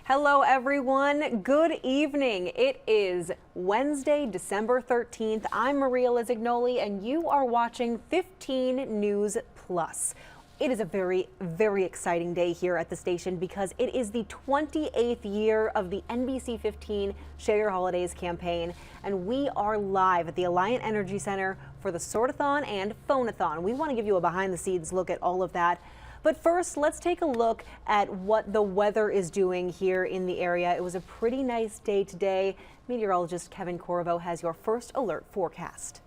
Hello, everyone. Good evening. It is Wednesday, December 13th. I'm Maria Lizignoli, and you are watching 15 News Plus. It is a very, very exciting day here at the station because it is the 28th year of the NBC 15 Share Your Holidays campaign, and we are live at the Alliant Energy Center for the Sort-A-Thon and Phone-A-Thon. We want to give you a behind-the-scenes look at all of that. But first, let's take a look at what the weather is doing here in the area. It was a pretty nice day today. Meteorologist Kevin Corvo has your first alert forecast.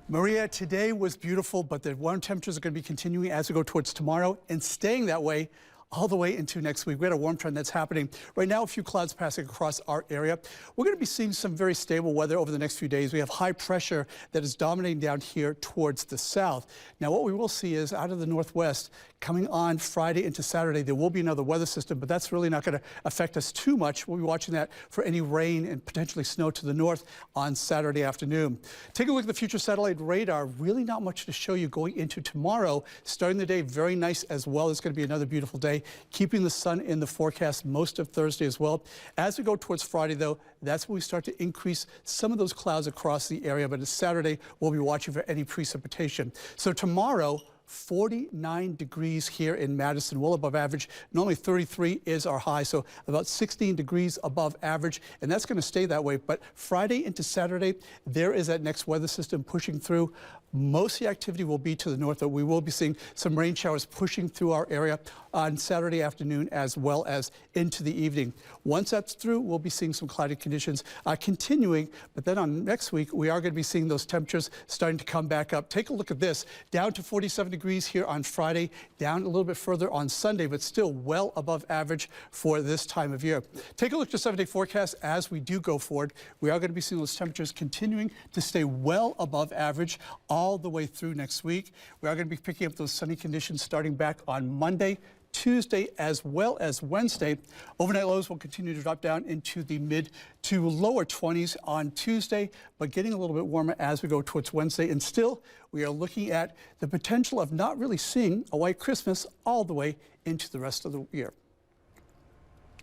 Maria, today was beautiful, but the warm temperatures are going to be continuing as we go towards tomorrow and staying that way all the way into next week. We had a warm trend that's happening. Right now, a few clouds passing across our area. We're going to be seeing some very stable weather over the next few days. We have high pressure that is dominating down here towards the south. Now, what we will see is out of the northwest, coming on Friday into Saturday, there will be another weather system, but that's really not going to affect us too much. We'll be watching that for any rain and potentially snow to the north on Saturday afternoon. Take a look at the future satellite radar. Really not much to show you going into tomorrow. Starting the day very nice as well. It's going to be another beautiful day. Keeping the sun in the forecast most of Thursday as well. As we go towards Friday, though, that's when we start to increase some of those clouds across the area. But it's Saturday, we'll be watching for any precipitation. So tomorrow, 49 degrees here in Madison, well above average. Normally 33 is our high, so about 16 degrees above average, and that's going to stay that way. But Friday into Saturday, there is that next weather system pushing through. Most of the activity will be to the north, but we will be seeing some rain showers pushing through our area on Saturday afternoon as well as into the evening. Once that's through, we'll be seeing some cloudy conditions continuing, but then on next week, we are going to be seeing those temperatures starting to come back up. Take a look at this, down to 47 degrees here on Friday, down a little bit further on Sunday, but still well above average for this time of year. Take a look at the 7-day forecast as we do go forward. We are going to be seeing those temperatures continuing to stay well above average all the way through next week. We are going to be picking up those sunny conditions starting back on Monday, Tuesday, as well as Wednesday. Overnight lows will continue to drop down into the mid to lower 20s on Tuesday, but getting a little bit warmer as we go towards Wednesday. And still, we are looking at the potential of not really seeing a white Christmas all the way into the rest of the year.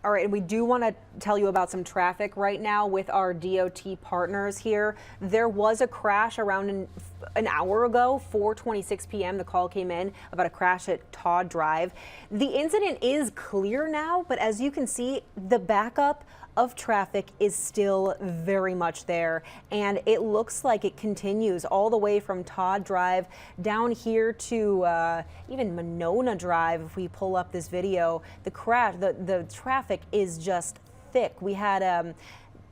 All right, and we do want to tell you about some traffic right now with our DOT partners here. There was a crash around an hour ago, 4:26 p.m. The call came in about a crash at Todd Drive. The incident is clear now, but as you can see, the backup of traffic is still very much there, and it looks like it continues all the way from Todd Drive down here to even Monona Drive. If we pull up this video, the traffic is just thick. We had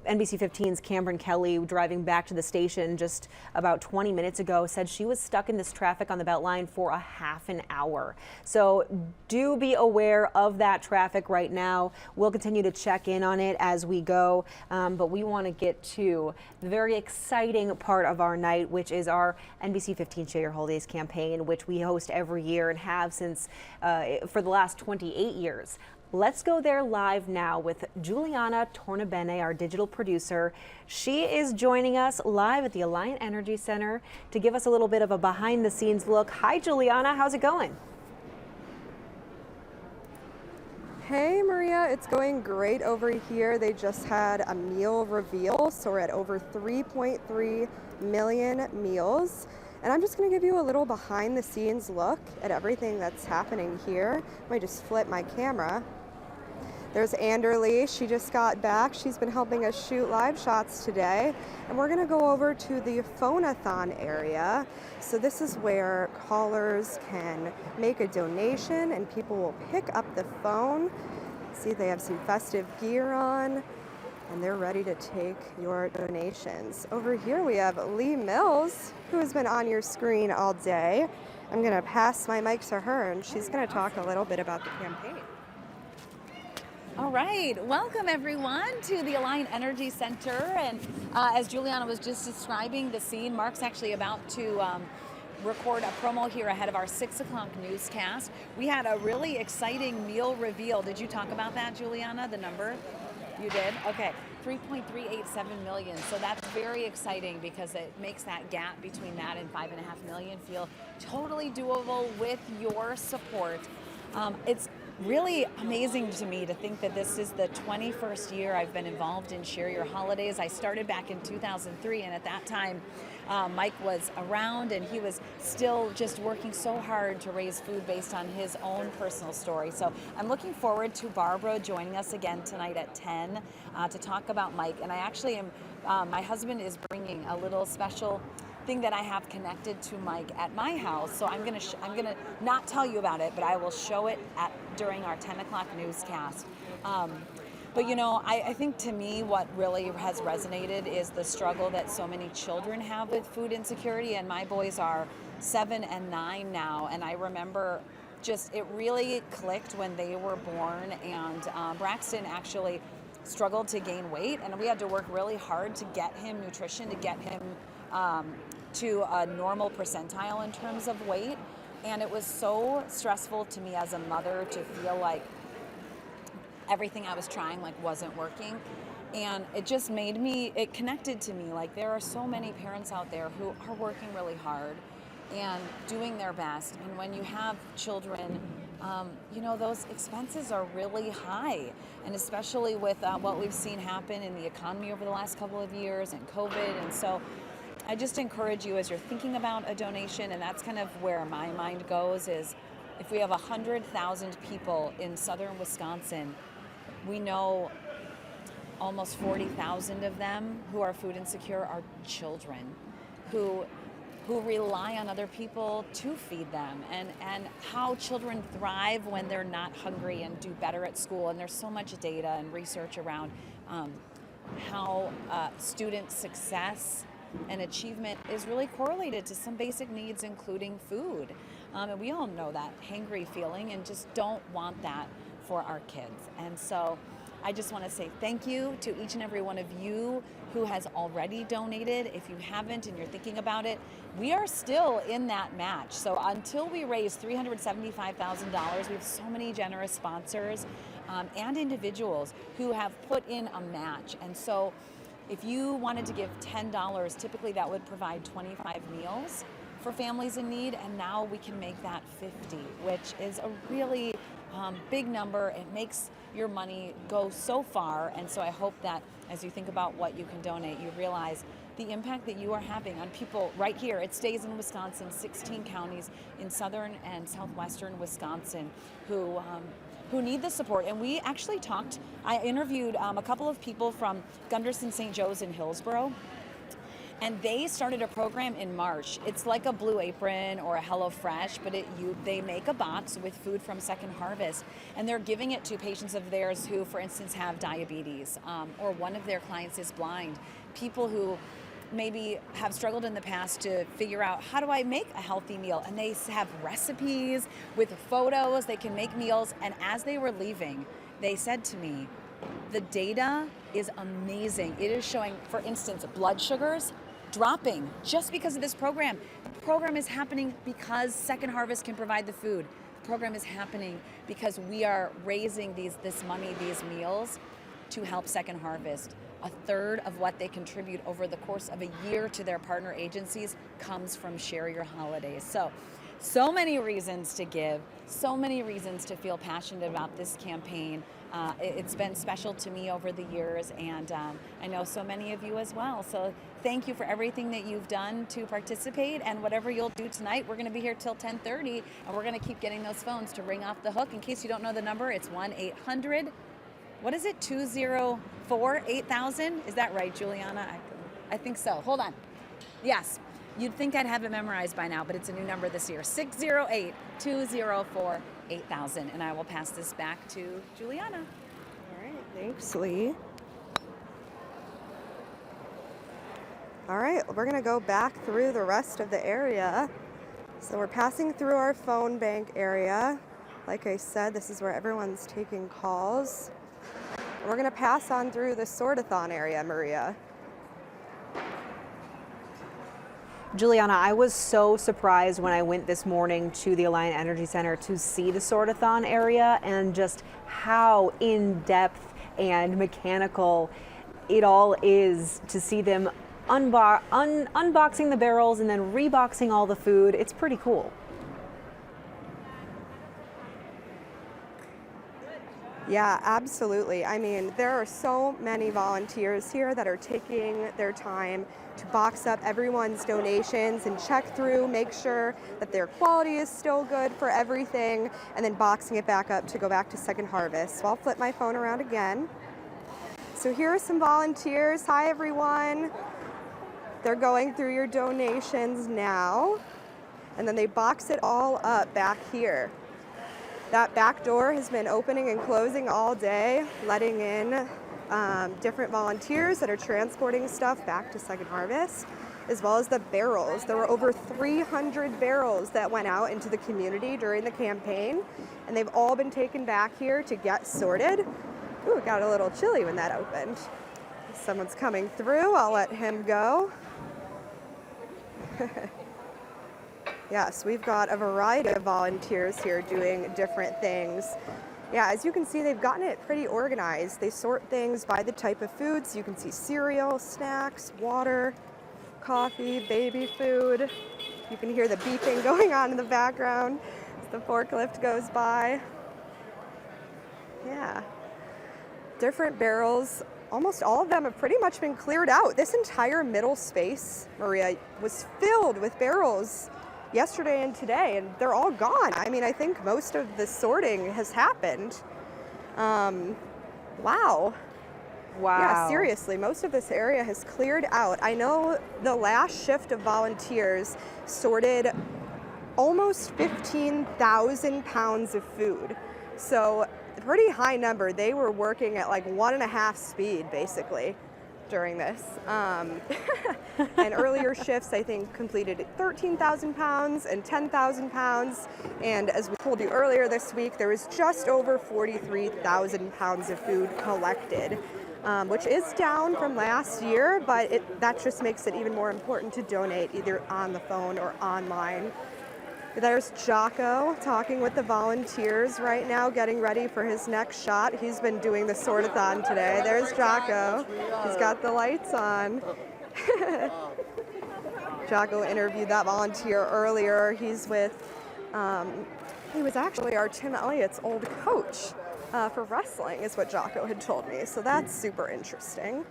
NBC 15's Cameron Kelly driving back to the station just about 20 minutes ago said she was stuck in this traffic on the Beltline for a half an hour. So do be aware of that traffic right now. We'll continue to check in on it as we go, but we want to get to the very exciting part of our night, which is our NBC 15 Share Your Holidays campaign, which we host every year and have since for the last 28 years. Let's go there live now with Juliana Tornabene, our digital producer. She is joining us live at the Alliant Energy Center to give us a little bit of a behind the scenes look. Hi, Juliana, how's it going? Hey Maria, it's going great over here. They just had a meal reveal, so we're at over 3.3 million meals. And I'm just gonna give you a little behind the scenes look at everything that's happening here. Let me just flip my camera. There's Anderly, she just got back. She's been helping us shoot live shots today. And we're gonna go over to the Phone-A-Thon area. So this is where callers can make a donation and people will pick up the phone. See, they have some festive gear on and they're ready to take your donations. Over here we have Lee Mills, who has been on your screen all day. I'm gonna pass my mic to her and she's gonna talk a little bit about the campaign. All right, welcome everyone to the Alliant Energy Center. And as Juliana was just describing the scene, Mark's actually about to record a promo here ahead of our 6 o'clock newscast. We had a really exciting meal reveal. Did you talk about that, Juliana, the number? You did? Okay, 3.387 million. So that's very exciting because it makes that gap between that and 5.5 million feel totally doable with your support. It's really amazing to me to think that this is the 21st year I've been involved in Share Your Holidays. I started back in 2003, and at that time Mike was around and he was still just working so hard to raise food based on his own personal story. So I'm looking forward to Barbara joining us again tonight at 10 to talk about Mike. And I actually am, my husband is bringing a little special thing that I have connected to Mike at my house. So I'm gonna not tell you about it, but I will show it during our 10 o'clock newscast. But you know, I think to me what really has resonated is the struggle that so many children have with food insecurity, and my boys are 7 and 9 now, and I remember it really clicked when they were born, and Braxton actually struggled to gain weight, and we had to work really hard to get him nutrition, to get him to a normal percentile in terms of weight. And it was so stressful to me as a mother to feel like everything I was trying wasn't working. And it just it connected to me, like there are so many parents out there who are working really hard and doing their best. And when you have children, you know, those expenses are really high. And especially with what we've seen happen in the economy over the last couple of years and COVID. And so I just encourage you as you're thinking about a donation, and that's kind of where my mind goes, is if we have 100,000 people in southern Wisconsin, we know almost 40,000 of them who are food insecure are children who rely on other people to feed them, and how children thrive when they're not hungry and do better at school. And there's so much data and research around how student success and achievement is really correlated to some basic needs, including food. And we all know that hangry feeling and just don't want that for our kids. And so I just want to say thank you to each and every one of you who has already donated. If you haven't and you're thinking about it, we are still in that match. So until we raise $375,000, we have so many generous sponsors and individuals who have put in a match. And so if you wanted to give $10, typically that would provide 25 meals for families in need, and now we can make that 50, which is a really big number. It makes your money go so far, and so I hope that as you think about what you can donate, you realize the impact that you are having on people right here. It stays in Wisconsin, 16 counties in southern and southwestern Wisconsin who need the support. And we actually I interviewed a couple of people from Gunderson St. Joe's in Hillsborough, and they started a program in March. It's like a Blue Apron or a HelloFresh, but they make a box with food from Second Harvest, and they're giving it to patients of theirs who, for instance, have diabetes, or one of their clients is blind, people who maybe have struggled in the past to figure out, how do I make a healthy meal? And they have recipes with photos, they can make meals. And as they were leaving, they said to me, the data is amazing. It is showing, for instance, blood sugars dropping just because of this program. The program is happening because Second Harvest can provide the food. program is happening because we are raising this money, these meals, to help Second Harvest. A third of what they contribute over the course of a year to their partner agencies comes from Share Your Holidays. So many reasons to give, so many reasons to feel passionate about this campaign. It's been special to me over the years, and I know so many of you as well. So thank you for everything that you've done to participate, and whatever you'll do tonight. We're going to be here till 10:30, and we're going to keep getting those phones to ring off the hook. In case you don't know the number, it's 1-800, what is it, 204-8000? Is that right, Juliana? I think so. Hold on. Yes. You'd think I'd have it memorized by now, but it's a new number this year, 608-204-8000. And I will pass this back to Juliana. All right, thanks, Lee. All right, we're gonna go back through the rest of the area. So we're passing through our phone bank area. Like I said, this is where everyone's taking calls. We're gonna pass on through the Sort-A-Thon area, Maria. Juliana, I was so surprised when I went this morning to the Alliant Energy Center to see the Sort-A-Thon area and just how in-depth and mechanical it all is, to see them unboxing the barrels and then reboxing all the food. It's pretty cool. Yeah, absolutely. I mean, there are so many volunteers here that are taking their time to box up everyone's donations and check through, make sure that their quality is still good for everything, and then boxing it back up to go back to Second Harvest. So I'll flip my phone around again. So here are some volunteers. Hi, everyone. They're going through your donations now, and then they box it all up back here. That back door has been opening and closing all day, letting in different volunteers that are transporting stuff back to Second Harvest, as well as the barrels. There were over 300 barrels that went out into the community during the campaign, and they've all been taken back here to get sorted. Ooh, it got a little chilly when that opened. Someone's coming through, I'll let him go. Yes, we've got a variety of volunteers here doing different things. Yeah, as you can see, they've gotten it pretty organized. They sort things by the type of foods. You can see cereal, snacks, water, coffee, baby food. You can hear the beeping going on in the background as the forklift goes by. Yeah, different barrels. Almost all of them have pretty much been cleared out. This entire middle space, Maria, was filled with barrels yesterday and today, and they're all gone. I mean, I think most of the sorting has happened. Wow. Yeah, seriously, most of this area has cleared out. I know the last shift of volunteers sorted almost 15,000 pounds of food. So a pretty high number. They were working at like 1.5 speed, basically, during this. And earlier shifts, I think, completed 13,000 pounds and 10,000 pounds. And as we told you earlier this week, there was just over 43,000 pounds of food collected, which is down from last year, but that just makes it even more important to donate either on the phone or online. There's Jocko talking with the volunteers right now, getting ready for his next shot. He's been doing the Sort-A-Thon today. There's Jocko. He's got the lights on. Jocko interviewed that volunteer earlier. He's with, he was actually our Tim Elliott's old coach for wrestling, is what Jocko had told me. So that's super interesting.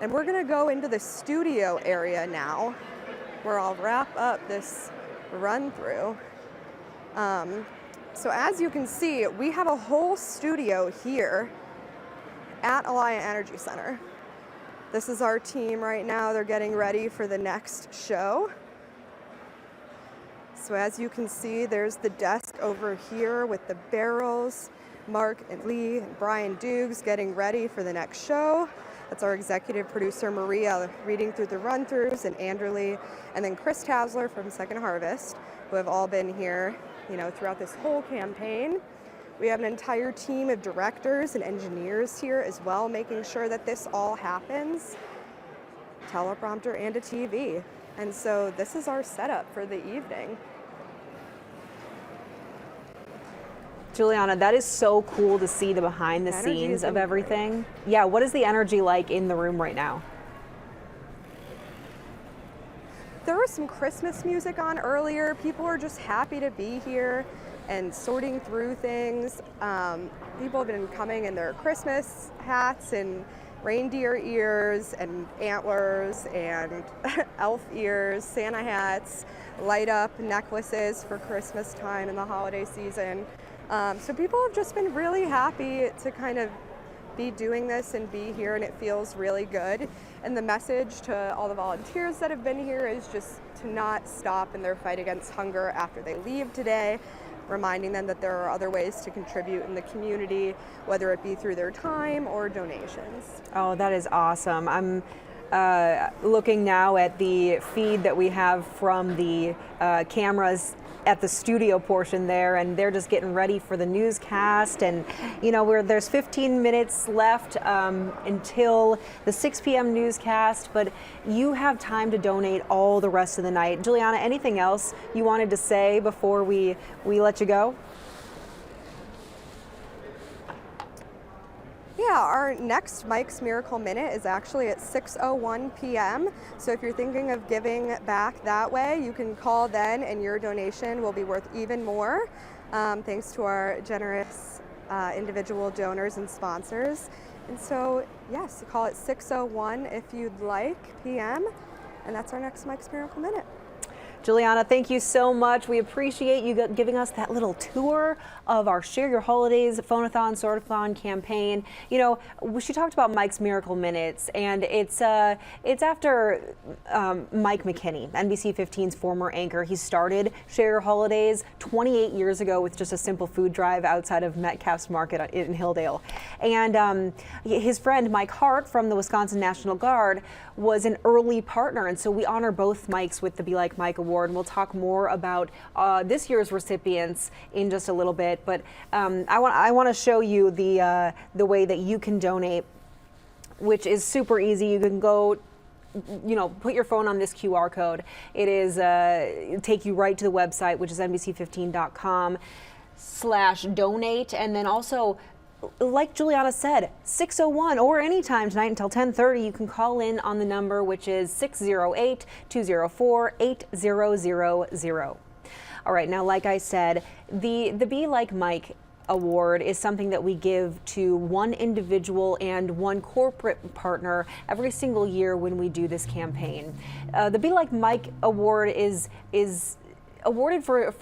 And we're gonna go into the studio area now, where I'll wrap up this run through. So as you can see, we have a whole studio here at Alliant Energy Center. This is our team right now. They're getting ready for the next show. So as you can see, there's the desk over here with the barrels. Mark and Lee and Brian Dukes getting ready for the next show. That's our executive producer, Maria, reading through the run-throughs, and Andrew Lee, and then Chris Tasler from Second Harvest, who have all been here, throughout this whole campaign. We have an entire team of directors and engineers here as well, making sure that this all happens. Teleprompter and a TV. And so this is our setup for the evening. Juliana, that is so cool to see the behind the Energy scenes is of great. everything. Yeah, what is the energy like in the room right now? There was some Christmas music on earlier. People are just happy to be here and sorting through things. People have been coming in their Christmas hats and reindeer ears and antlers and elf ears, Santa hats, light up necklaces for Christmas time and the holiday season. So people have just been really happy to kind of be doing this and be here, and it feels really good. And the message to all the volunteers that have been here is just to not stop in their fight against hunger after they leave today, reminding them that there are other ways to contribute in the community, whether it be through their time or donations. Oh, that is awesome. I'm looking now at the feed that we have from the cameras at the studio portion there, and they're just getting ready for the newscast. And you know, there's 15 minutes left until the 6 p.m. newscast, but you have time to donate all the rest of the night. Juliana, anything else you wanted to say before we let you go? Yeah, our next Mike's Miracle Minute is actually at 6:01 p.m. So if you're thinking of giving back that way, you can call then and your donation will be worth even more, thanks to our generous individual donors and sponsors. And so, yes, call it 6:01 if you'd like p.m. And that's our next Mike's Miracle Minute. Juliana, thank you so much. We appreciate you giving us that little tour of our Share Your Holidays Phone-A-Thon, Sort-A-Thon campaign. You know, she talked about Mike's Miracle Minutes, and it's after Mike McKinney, NBC 15's former anchor. He started Share Your Holidays 28 years ago with just a simple food drive outside of Metcalf's Market in Hilldale. And his friend Mike Hart from the Wisconsin National Guard was an early partner, and so we honor both Mikes with the Be Like Mike Award. And we'll talk more about this year's recipients in just a little bit. But I want to show you the way that you can donate, which is super easy. You can go, you know, put your phone on this QR code. It is take you right to the website, which is NBC15.com/donate, and then also, like Juliana said, 6:01 or anytime tonight until 10:30, you can call in on the number, which is 608-204-8000. All right, now, like I said, the Be Like Mike Award is something that we give to one individual and one corporate partner every single year when we do this campaign. The Be Like Mike Award is awarded for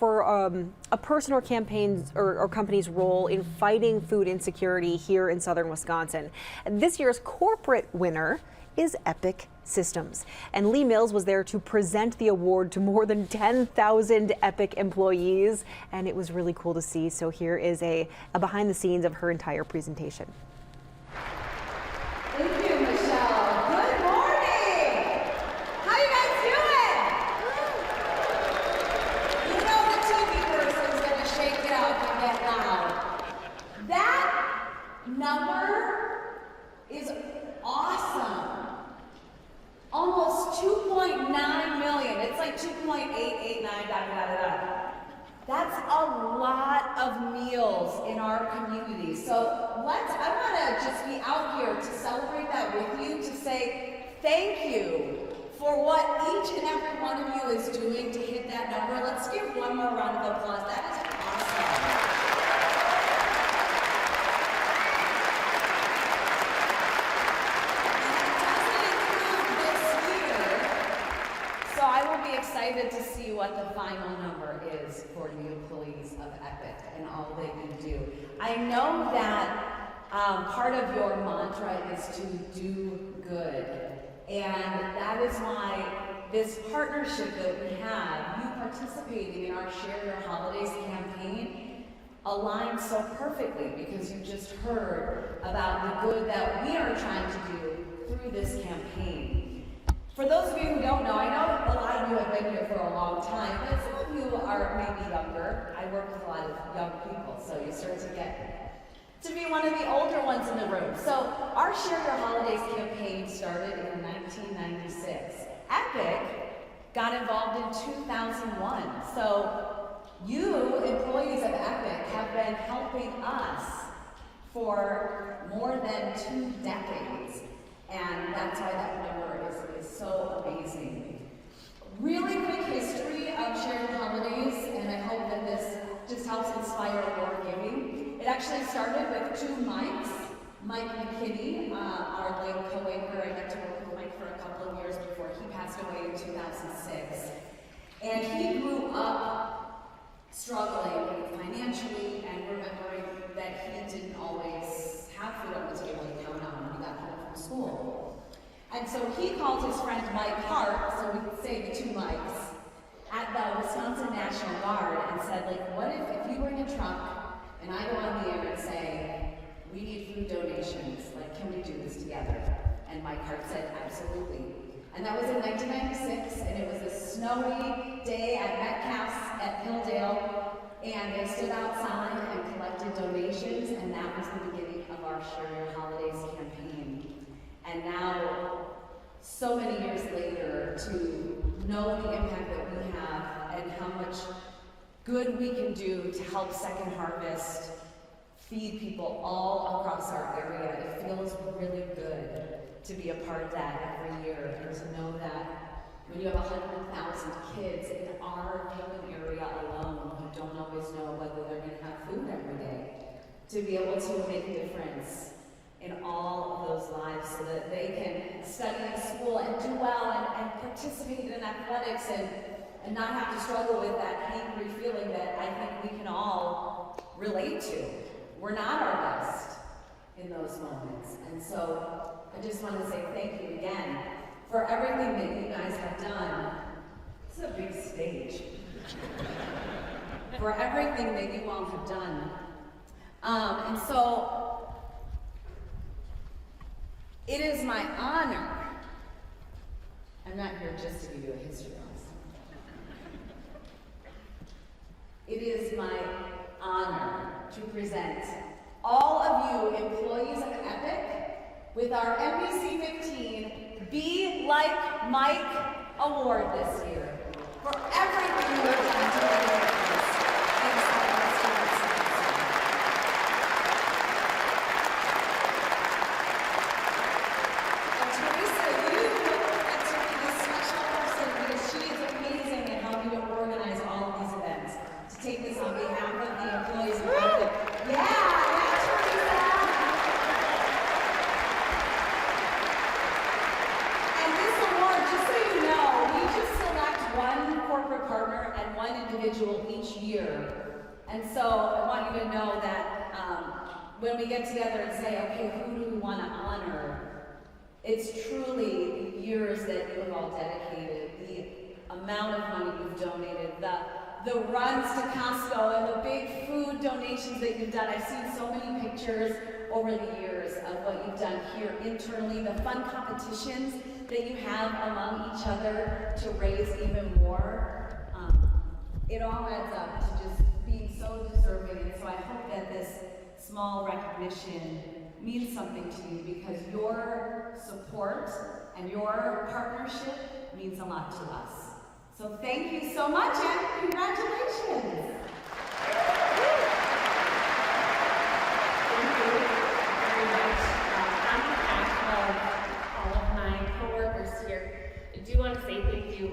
a person or campaign's or company's role in fighting food insecurity here in southern Wisconsin. And this year's corporate winner is Epic Systems. And Lee Mills was there to present the award to more than 10,000 Epic employees, and it was really cool to see. So here is a behind the scenes of her entire presentation. Thank you, Michelle. Good morning. How you guys doing? You know the TV person's gonna shake it up and get loud. That number is awesome. Almost 2.9 million. It's like 2.889. That's a lot of meals in our community. So I want to just be out here to celebrate that with you, to say thank you for what each and every one of you is doing to hit that number. Let's give one more round of applause. That is awesome. So I will be excited to see what the final number is for the employees of Epic and all that you do. I know that part of your mantra is to do good. And that is why this partnership that we have, you participating in our Share Your Holidays campaign, aligns so perfectly, because you just heard about the good that we are trying to do through this campaign. For those of you who don't know, I know a lot of you have been here for a long time, but some of you are maybe younger. I work with a lot of young people, so you start to get to be one of the older ones in the room. So our Share Your Holidays campaign started in 1996. Epic got involved in 2001. So You, employees of Epic, have been helping us for more than 2 decades, and that's why that number is so amazing. Really quick history of shared holidays, and I hope that this just helps inspire more giving. It actually started with 2 Mikes. Mike McKinney, our late co-anchor, I got to work with Mike for a couple of years before he passed away in 2006. And he grew up struggling financially and remembering that he didn't always have food on the table to count on when he got home from school. And so he called his friend Mike Hart, so we could say the 2 Mikes, at the Wisconsin National Guard and said, like, what if you bring a truck and I go on the air and say, we need food donations, like, can we do this together? And Mike Hart said, absolutely. And that was in 1996, and it was a snowy day at Metcalf's at Hilldale, and they stood outside and collected donations, and that was the beginning of our Share Your Holidays campaign. And now, so many years later, to know the impact that we have and how much good we can do to help Second Harvest feed people all across our area, it feels really good to be a part of that every year, and to know that when you have 100,000 kids in our Haven area alone who don't always know whether they're going to have food every day, to be able to make a difference in all of those lives so that they can study in school and do well and participate in athletics and not have to struggle with that hangry feeling that I think we can all relate to. We're not our best in those moments. And so I just want to say thank you again for everything that you guys have done. This is a big stage. For everything that you all have done. And so it is my honor. I'm not here just to give you a history lesson. It is my honor to present all of you employees of Epic with our NBC 15 Be Like Mike Award this year for everything you have done to make a difference inside our students. And Teresa, you get to be this special person because she is amazing at helping to organize all of these events. To take this on behalf of the employees of Epic. Yeah, Teresa! And this award, just so you know, we just select one corporate partner and one individual each year. And so I want you to know that when we get together and say, okay, who do we want to honor? It's truly the years that you have all dedicated, the amount of money you've donated, the runs to Costco and the big food donations that you've done. I've seen so many pictures over the years of what you've done here internally, the fun competitions that you have among each other to raise even more. It all adds up to just being so deserving, and so I hope that this small recognition means something to you because your support and your partnership means a lot to us. So thank you so much and congratulations. Thank you very much. On behalf of all of my coworkers here, I do want to say thank you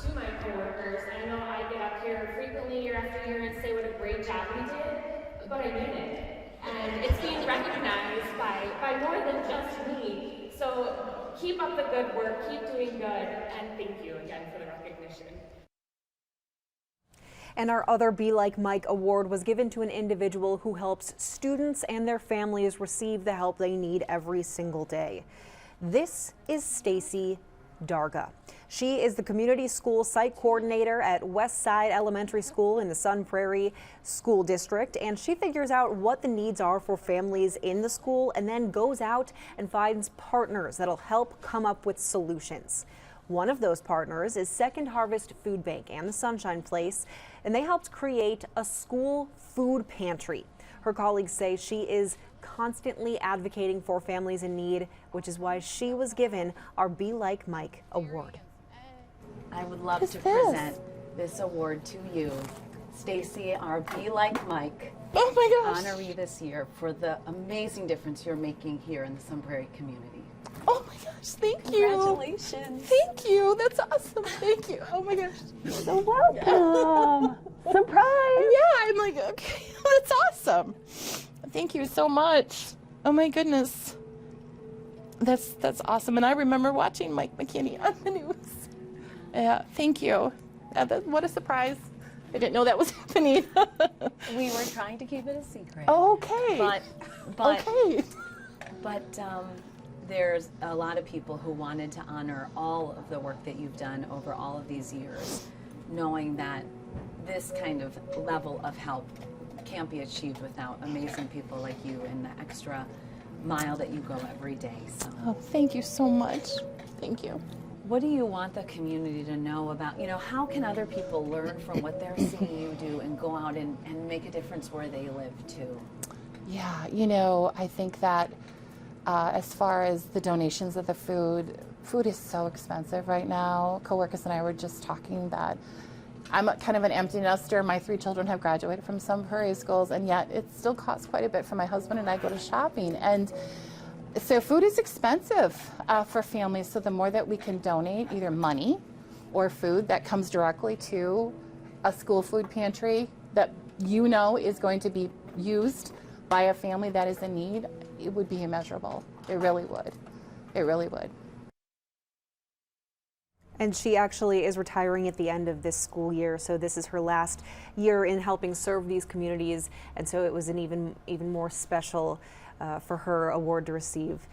to my coworkers. I know I get up here frequently year after year and say what a great job we did, but I mean it. And it's being recognized by more than just me. So keep up the good work, keep doing good, and thank you again for the recognition. And our other Be Like Mike award was given to an individual who helps students and their families receive the help they need every single day. This is Stacy Darga. She is the community school site coordinator at West Side Elementary School in the Sun Prairie School District, and she figures out what the needs are for families in the school and then goes out and finds partners that'll help come up with solutions. One of those partners is Second Harvest Food Bank and the Sunshine Place, and they helped create a school food pantry. Her colleagues say she is constantly advocating for families in need, which is why she was given our Be Like Mike award. I would love to present this award to you Stacy, our Be Like Mike Oh my gosh. honoree this year for the amazing difference you're making here in the Sun Prairie community. Oh my gosh, thank you. Congratulations. Thank you. That's awesome. Thank you. Oh my gosh. You're so welcome. Surprise. Yeah, I'm like, okay, that's awesome. Thank you so much. Oh my goodness. That's awesome. And I remember watching Mike McKinney on the news. Yeah, thank you. What a surprise. I didn't know that was happening. We were trying to keep it a secret. Okay. But Okay. there's a lot of people who wanted to honor all of the work that you've done over all of these years, knowing that this kind of level of help can't be achieved without amazing people like you and the extra mile that you go every day. So, Oh, thank you so much. Thank you. what do you want the community to know about, how can other people learn from what they're seeing you do and go out and make a difference where they live too? Yeah, I think that as far as the donations of the food is so expensive right now. Coworkers and I were just talking that I'm kind of an empty nester. My 3 children have graduated from some Prairie schools, and yet it still costs quite a bit for my husband and I go to shopping. And so food is expensive for families. So the more that we can donate, either money or food that comes directly to a school food pantry that is going to be used by a family that is in need, it would be immeasurable. It really would. It really would. And she actually is retiring at the end of this school year, so this is her last year in helping serve these communities, and so it was an even more special for her award to receive.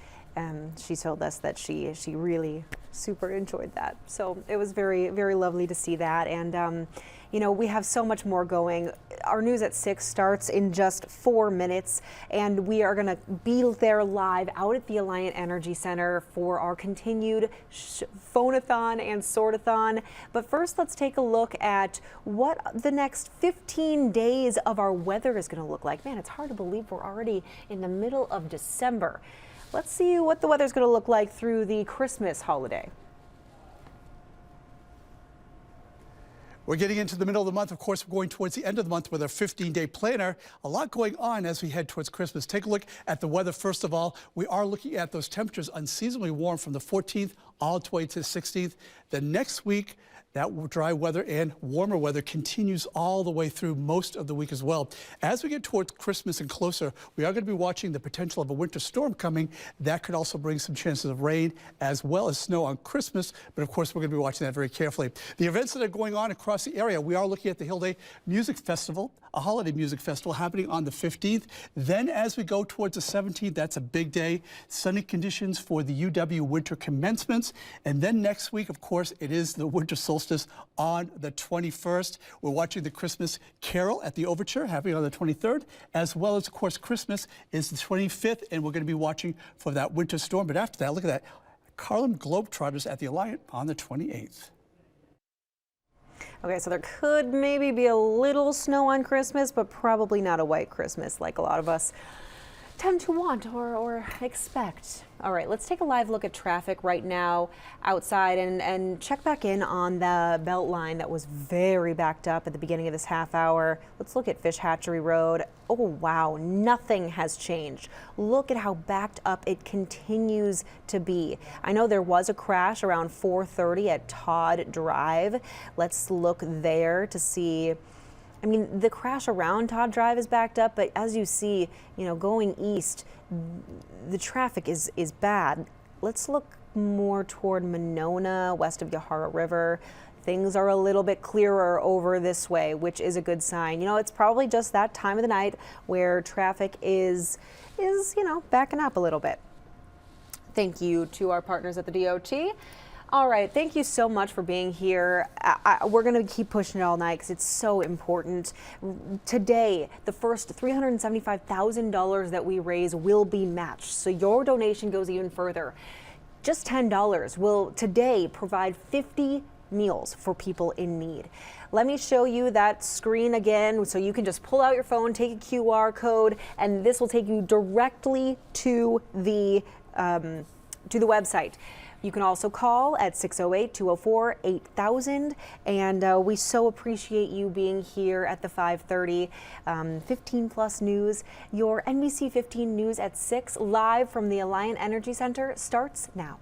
She told us that she really super enjoyed that, so it was very, very lovely to see that. And we have so much more going. Our news at 6 starts in just 4 minutes, and we are going to be there live out at the Alliant Energy Center for our continued Phone-A-Thon and Sort-A-Thon. But first, let's take a look at what the next 15 days of our weather is going to look like. Man, it's hard to believe we're already in the middle of December. Let's see what the weather's going to look like through the Christmas holiday. We're getting into the middle of the month. Of course, we're going towards the end of the month with our 15-day planner. A lot going on as we head towards Christmas. Take a look at the weather. First of all, we are looking at those temperatures unseasonably warm from the 14th all the way to the 16th. The next week, that dry weather and warmer weather continues all the way through most of the week as well. As we get towards Christmas and closer, we are going to be watching the potential of a winter storm coming. That could also bring some chances of rain as well as snow on Christmas. But of course, we're going to be watching that very carefully. The events that are going on across the area, we are looking at the Hill Day Music Festival, a holiday music festival happening on the 15th. Then as we go towards the 17th, that's a big day. Sunny conditions for the UW winter commencements. And then next week, of course, it is the winter solstice on the 21st. We're watching the Christmas Carol at the Overture happening on the 23rd, as well as, of course, Christmas is the 25th, and we're going to be watching for that winter storm. But after that, look at that, Harlem Globetrotters at the Alliant on the 28th. Okay, so there could maybe be a little snow on Christmas, but probably not a white Christmas like a lot of us tend to want or expect. All right, let's take a live look at traffic right now outside and check back in on the Beltline that was very backed up at the beginning of this half hour. Let's look at Fish Hatchery Road. Oh wow, nothing has changed. Look at how backed up it continues to be. I know there was a crash around 4:30 at Todd Drive. Let's look there to see. I mean, the crash around Todd Drive is backed up, but as you see, going east, the traffic is bad. Let's look more toward Monona, west of Yahara River. Things are a little bit clearer over this way, which is a good sign. It's probably just that time of the night where traffic is backing up a little bit. Thank you to our partners at the DOT. All right, thank you so much for being here. We're going to keep pushing it all night because it's so important. Today, the first $375,000 that we raise will be matched, so your donation goes even further. Just $10 will today provide 50 meals for people in need. Let me show you that screen again so you can just pull out your phone, take a QR code, and this will take you directly to the website. You can also call at 608-204-8000. And we so appreciate you being here at the 5:30 15 Plus News. Your NBC 15 News at 6 live from the Alliant Energy Center starts now.